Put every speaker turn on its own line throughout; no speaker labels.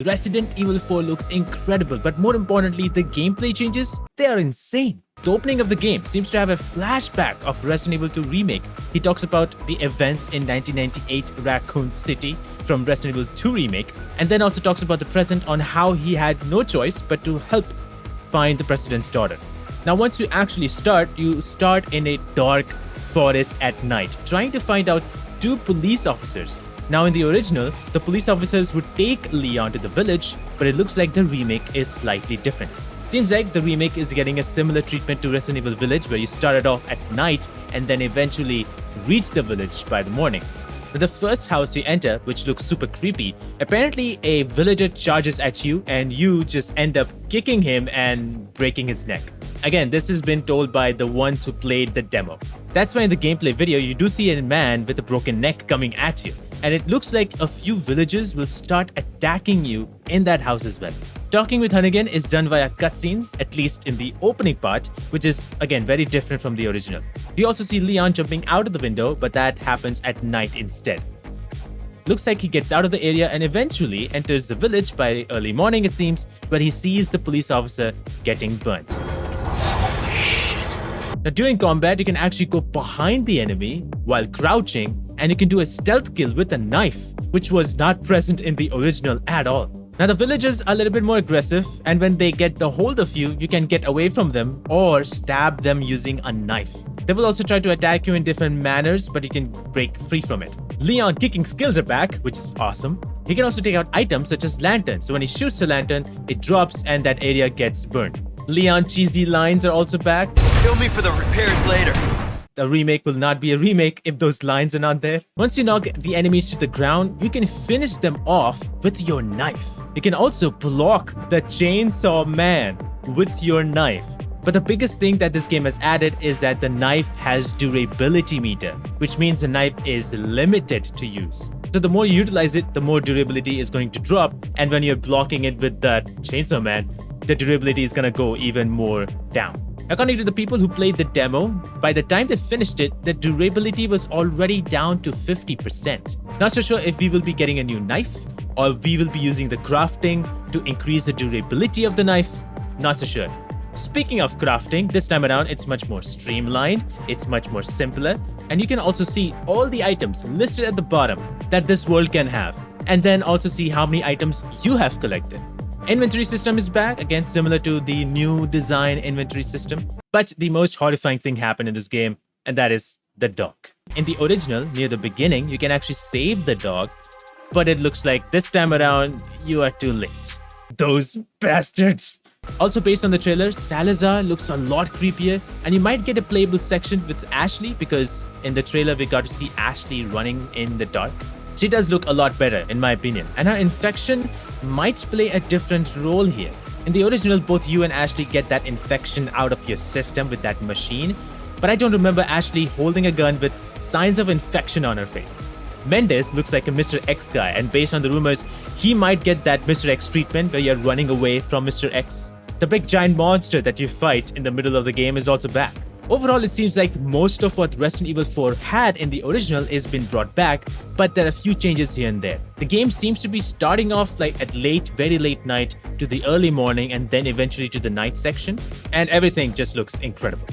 Resident Evil 4 looks incredible, but more importantly, the gameplay changes, they are insane. The opening of the game seems to have a flashback of Resident Evil 2 Remake. He talks about the events in 1998 Raccoon City from Resident Evil 2 Remake, and then also talks about the present on how he had no choice but to help find the president's daughter. Now, once you actually start, you start in a dark forest at night, trying to find out two police officers. Now, in the original, the police officers would take Leon to the village, but it looks like the remake is slightly different. Seems like the remake is getting a similar treatment to Resident Evil Village, where you started off at night and then eventually reach the village by the morning. Now, the first house you enter, which looks super creepy, apparently a villager charges at you and you just end up kicking him and breaking his neck. Again, this has been told by the ones who played the demo. That's why in the gameplay video, you do see a man with a broken neck coming at you. And it looks like a few villagers will start attacking you in that house as well. Talking with Hunnigan is done via cutscenes, at least in the opening part, which is again very different from the original. You also see Leon jumping out of the window, but that happens at night instead. Looks like he gets out of the area and eventually enters the village by early morning, it seems, where he sees the police officer getting burnt.
Holy shit.
Now, during combat, you can actually go behind the enemy while crouching, and you can do a stealth kill with a knife, which was not present in the original at all. Now, the villagers are a little bit more aggressive, and when they get the hold of you, you can get away from them or stab them using a knife. They will also try to attack you in different manners, but you can break free from it. Leon kicking skills are back, which is awesome. He can also take out items such as lanterns, so when he shoots the lantern, it drops and that area gets burned. Leon cheesy lines are also back.
Bill me for the repairs later.
The remake will not be a remake if those lines are not there. Once you knock the enemies to the ground, you can finish them off with your knife. You can also block the chainsaw man with your knife. But the biggest thing that this game has added is that the knife has durability meter, which means the knife is limited to use. So the more you utilize it, the more durability is going to drop. And when you're blocking it with that chainsaw man, the durability is gonna go even more down. According to the people who played the demo, by the time they finished it, the durability was already down to 50%. Not so sure if we will be getting a new knife or we will be using the crafting to increase the durability of the knife. Not so sure. Speaking of crafting, this time around it's much more streamlined, it's much more simpler, and you can also see all the items listed at the bottom that this world can have, and then also see how many items you have collected. Inventory system is back, again similar to the new design inventory system. But the most horrifying thing happened in this game, and that is the dog. In the original, near the beginning, you can actually save the dog, but it looks like this time around, you are too late. Those bastards! Also based on the trailer, Salazar looks a lot creepier, and you might get a playable section with Ashley because in the trailer we got to see Ashley running in the dark. She does look a lot better in my opinion, and her infection might play a different role here. In the original, both you and Ashley get that infection out of your system with that machine, but I don't remember Ashley holding a gun with signs of infection on her face. Mendes looks like a Mr. X guy, and based on the rumors, he might get that Mr. X treatment where you're running away from Mr. X. The big giant monster that you fight in the middle of the game is also back. Overall, it seems like most of what Resident Evil 4 had in the original is been brought back, but there are a few changes here and there. The game seems to be starting off like at very late night to the early morning and then eventually to the night section, and everything just looks incredible.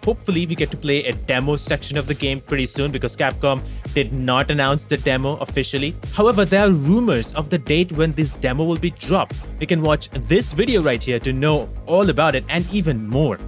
Hopefully, we get to play a demo section of the game pretty soon because Capcom did not announce the demo officially. However, there are rumors of the date when this demo will be dropped. You can watch this video right here to know all about it and even more.